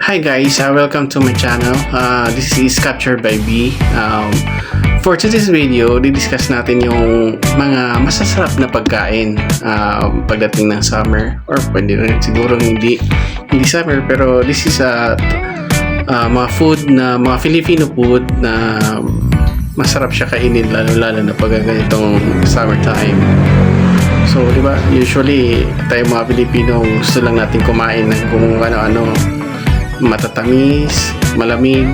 Hi guys, welcome to my channel. This is Captured by B. For today's video, didiscuss natin yung mga masasarap na pagkain pagdating ng summer, or pwede rin siguro hindi summer, pero this is mga food na mga Filipino food na masarap siya kainin, lalo na pag ganitong summertime. So, di ba, usually tayo mga Pilipino gusto lang natin kumain ng kung ano-ano, matatamis, malamig,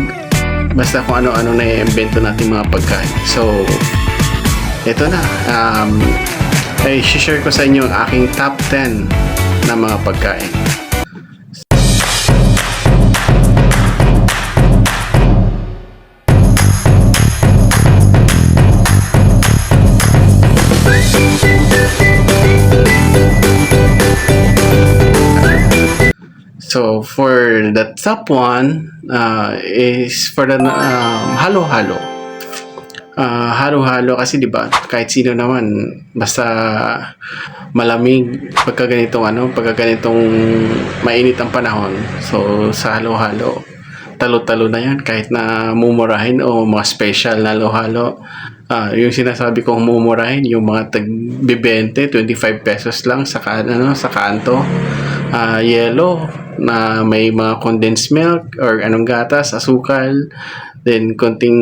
basta kung ano-ano na i-invento natin mga pagkain. So, ito na. Ay share ko sa inyo ang aking top 10 na mga pagkain. So, for the top one is for the halo-halo. Halo-halo kasi 'di ba? Kahit sino naman basta malamig pagka ganitong mainit ang panahon. So, sa halo-halo, talo-talo na 'yan kahit na mumurahin o mga special na halo-halo. Yung sinasabi kong mumurahin, yung mga tag 20, 25 pesos lang sa kanto. Yellow na may mga condensed milk or anong gatas, asukal, then konting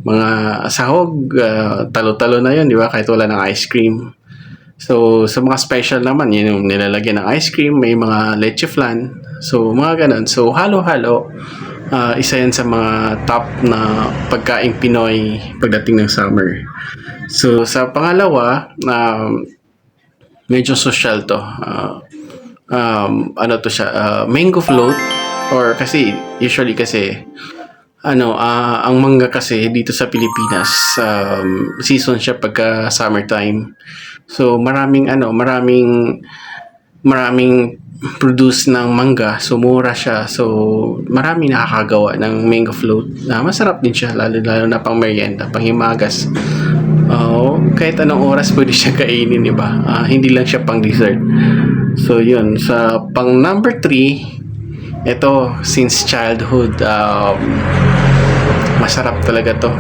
mga sahog, talo-talo na yun, di ba? Kahit wala ng ice cream. So, sa mga special naman, yun yung nilalagyan ng ice cream, may mga leche flan. So, mga ganun. So, halo-halo, isa yan sa mga top na pagkaing Pinoy pagdating ng summer. So, sa pangalawa, medyo social to. Ano to siya, mango float, or kasi usually kasi ang mangga kasi dito sa Pilipinas, season siya pagka summertime. So maraming produce ng mangga, so mura siya. So maraming nakakagawa ng mango float na masarap din siya, lalo na pang merienda, pang himagas. Kahit anong oras pwede siya kainin, di ba? Hindi lang siya pang dessert. So yun, sa pang number 3, ito since childhood, masarap talaga to.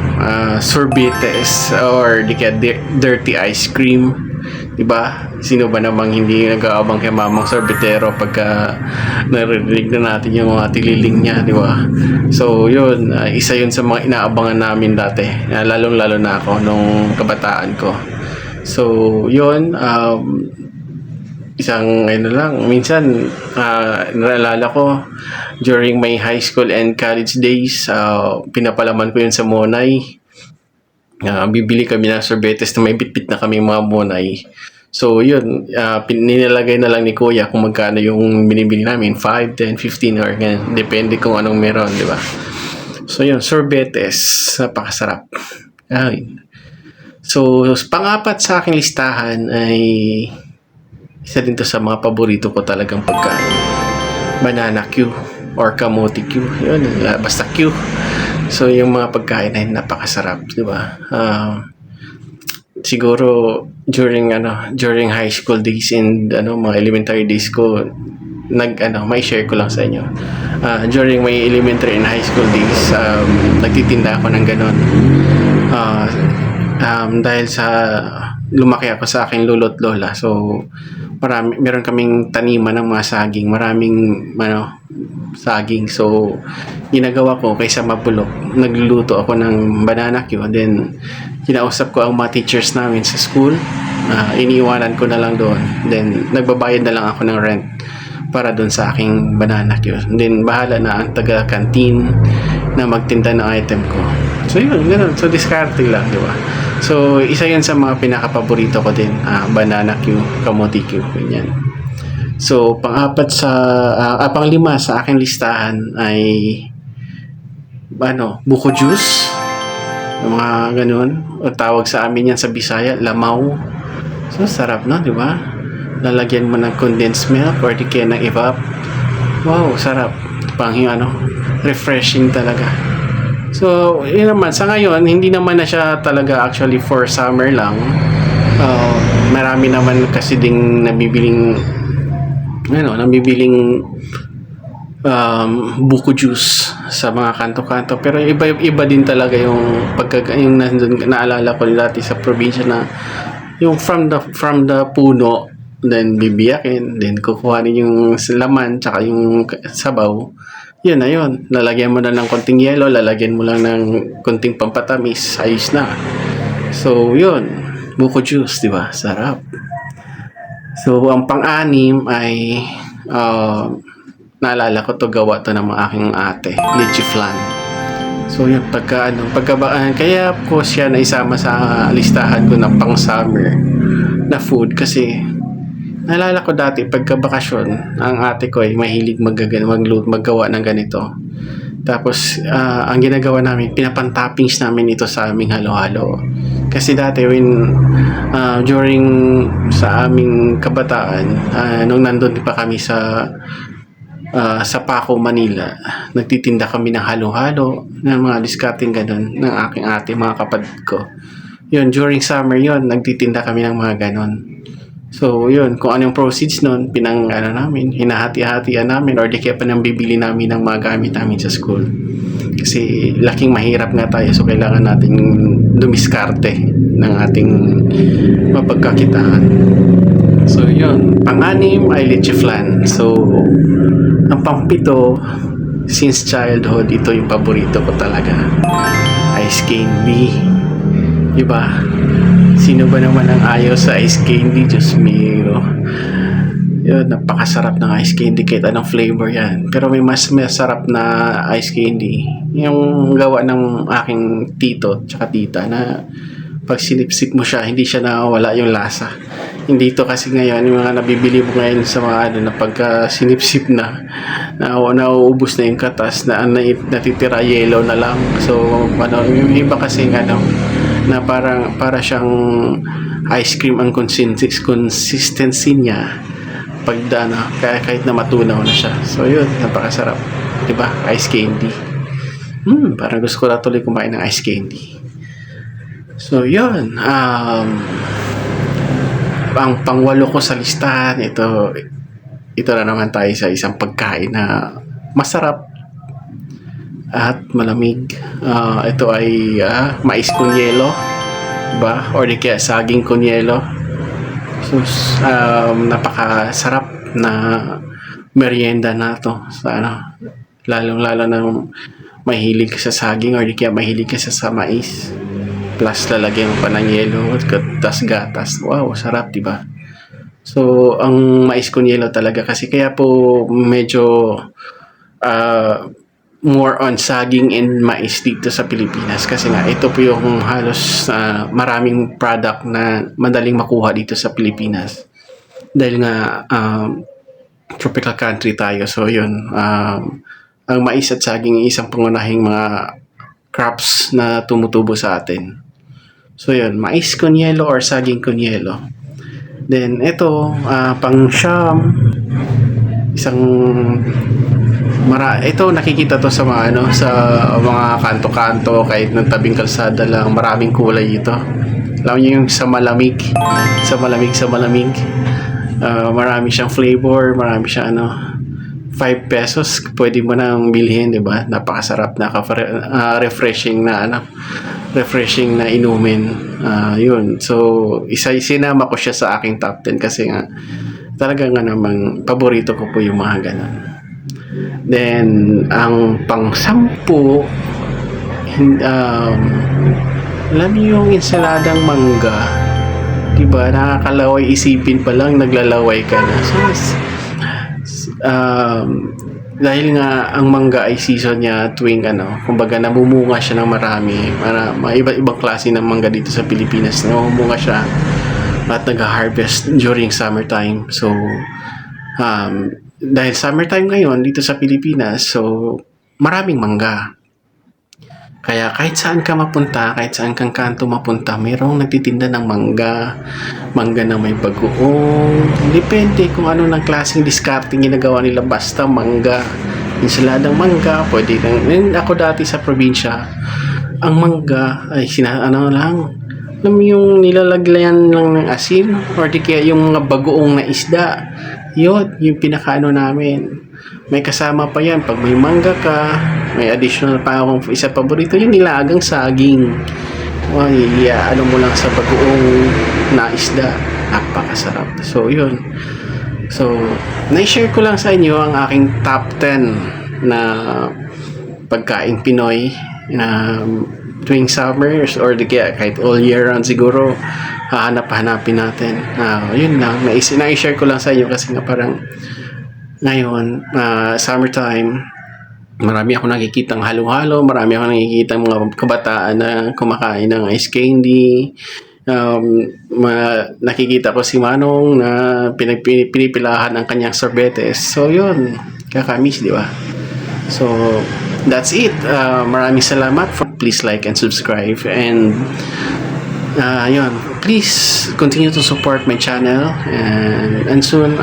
Sorbetes, or di kaya dirty ice cream, di ba? Sino ba namang hindi nag-aabang kay mamang sorbetero pagka narinig na natin yung mga tililing niya, di ba? So yun, isa yun sa mga inaabangan namin dati, lalong-lalo na ako nung kabataan ko. So yun, isang minsan naalala ko during my high school and college days, pinapalaman ko yun sa monay. Bibili kami ng sorbetes na may bitbit na kami mga monay. So yun, nilalagay na lang ni kuya kung magkano yung binibili namin, 5, 10, 15 or ganyan, depende kung anong meron, di ba? So yun, sorbetes, napakasarap. So pang-apat sa aking listahan ay isa din to sa mga paborito ko talagang pagkain. Banana Q or kamote Q. Yun, basta Q. So, yung mga pagkain ay napakasarap, di ba? Siguro, during high school days and mga elementary days ko, may share ko lang sa inyo. During my elementary and high school days, nagtitinda ako ng ganon. Dahil sa lumaki ako sa aking lolo't lola. So, meron kaming taniman ng mga saging, maraming saging. So ginagawa ko kaysa mabulok, nagluluto ako ng banana Q, then kinausap ko ang mga teachers namin sa school, iniiwanan ko na lang doon, then nagbabayad na lang ako ng rent para doon sa aking banana Q, then bahala na ang taga-canteen na magtinda ng item ko. So yun, ganoon. So diskarte lang, di ba? So isa yan sa mga pinaka-paborito ko din, banana Q, kamote Q, ganyan. So pang-5 sa aking listahan ay buko juice, mga ganoon, o tawag sa amin yan sa Bisaya, lamaw. So sarap na, di ba? Lalagyan mo ng condensed milk or di kaya ng evap. Wow, sarap. Refreshing talaga. So, yun naman, sa ngayon, hindi naman na siya talaga actually for summer lang. Marami naman kasi ding nabibiling buko juice sa mga kanto-kanto. Pero iba din talaga yung yung nandun, naalala ko dati sa probinsya na yung from the puno, then bibiyakin, then kukuhanin yung laman tsaka yung sabaw. Yun na yun. Lalagyan mo na ng konting yelo, lalagyan mo lang ng konting pampatamis, ayos na. So, yun. Buko juice, di ba? Sarap. So, ang pang-anim ay naalala ko to, gawa to ng mga aking ate, lychee flan. So yun, kaya ko siya naisama sa listahan ko ng pang summer na food kasi naalala ko dati pagka bakasyon, ang ate ko ay mahilig maggawa ng ganito. Tapos ang ginagawa namin, pinapantoppings namin ito sa aming halo-halo. Kasi dati during sa aming kabataan, nung nandun pa kami sa Paco, Manila, nagtitinda kami ng halo-halo, ng mga discarding ganun, ng aking ate, mga kapatid ko. Yun, during summer yun, nagtitinda kami ng mga ganun. So, yun, kung anong proceeds nun, namin, hinahati-hatian namin, or di kaya pa nang bibili namin ng mga gamit namin sa school. Kasi, laking mahirap nga tayo, so kailangan natin dumiskarte ng ating mapagkakitaan. So, yun, pang-anim ay lychee flan. So, ang pang-pito, since childhood, ito yung paborito ko talaga. Ice candy. Diba? Sino ba naman ang ayaw sa ice candy? Diyos mio. Yun, napakasarap ng ice candy kahit anong flavor yan. Pero may mas masarap na ice candy. Yung gawa ng aking tito tsaka tita na pag sinipsip mo siya, hindi siya nawawala yung lasa. Hindi ito kasi ngayon, yung mga nabibili mo ngayon sa mga na pagka sinipsip na nauubos na yung katas, na natitira yellow na lang. So, yung iba kasi na para siyang ice cream ang consistency niya pag kahit na matunaw na siya. So, yun, napakasarap. Diba? Ice candy. Parang gusto ko na tuloy kumain ng ice candy. So, yun. Ang pangwalo ko sa listahan, ito na naman tayo sa isang pagkain na masarap at malamig. Ito ay mais con yelo, diba? Or di kaya saging con yelo. So, napakasarap na merienda na to sa lalong-lalo na mahilig ka sa saging or di kaya mahilig ka sa mais. Plus lalagyan pa ng yelo at gatas. Wow, sarap, diba? So, ang mais con yelo talaga kasi kaya po medyo more on saging and mais dito sa Pilipinas kasi nga ito po yung halos maraming product na madaling makuha dito sa Pilipinas dahil nga tropical country tayo. So, yun, ang mais at saging isang pangunahing mga crops na tumutubo sa atin. So, yun, mais con yelo or saging con yelo. Then, ito, pang-siyam, ito nakikita to sa sa mga kanto-kanto, kahit ng tabing kalsada lang, maraming kulay ito. Alam niyo yung sa malamig. Marami siyang flavor, marami siyang 5 pesos, pwede mo nang bilhin, di ba? Napakasarap, refreshing na inumin. Yun. So, sinama ko siya sa aking top 10 kasi nga talaga nga namang paborito ko po yung mga ganun. Then, ang pang-sampu, alam niyo yung ensaladang mangga, diba? Nakakalaway isipin pa lang, naglalaway ka na. So, dahil nga ang mangga ay season niya tuwing kumbaga namumunga siya ng marami, iba't ibang klase ng mangga dito sa Pilipinas, namumunga siya at nag-harvest during summertime. So, dahil summertime ngayon dito sa Pilipinas, so maraming mangga. Kaya kahit saan ka mapunta, kahit saan kang kanto mapunta, mayroong nagtitinda ng mangga na may bagoong. Depende kung ano ng klaseng discarding ginagawa nila, basta mangga. Ensaladang mangga, pwede kang, ako dati sa probinsya, ang mangga ay alam mo yung nilalaglayan lang ng asin or di kaya yung mga bagoong na isda. Yun, yung pinakaano namin. may kasama pa yan. Pag may mangga ka, may additional pa akong isa paborito, yung nilagang saging. Ay, ano mo lang sa bagoong na isda. Napakasarap. So, yun. So, na-share ko lang sa inyo ang aking top 10 na pagkain Pinoy na tuwing summers or kahit all year round siguro hahanap-hanapin natin. Yun lang. Na-share ko lang sa inyo kasi nga parang ngayon, summertime, marami ako nakikitang halo-halo, marami ako nakikitang mga kabataan na kumakain ng ice candy. Nakikita ko si Manong na pinipilahan ang kanyang sorbetes. So, yun. Kakamiss, di ba? So, that's it. Maraming salamat. Please like and subscribe. And, yun. Please continue to support my channel. And soon,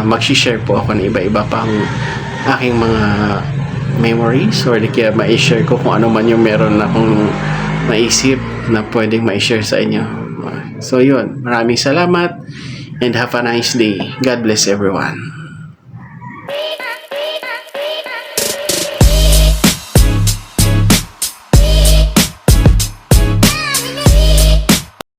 mag-share po ako ng iba-iba pang aking mga memories or kaya ma-share ko kung ano man yung meron akong maisip na pwedeng ma-share sa inyo. So yun, maraming salamat and have a nice day. God bless everyone.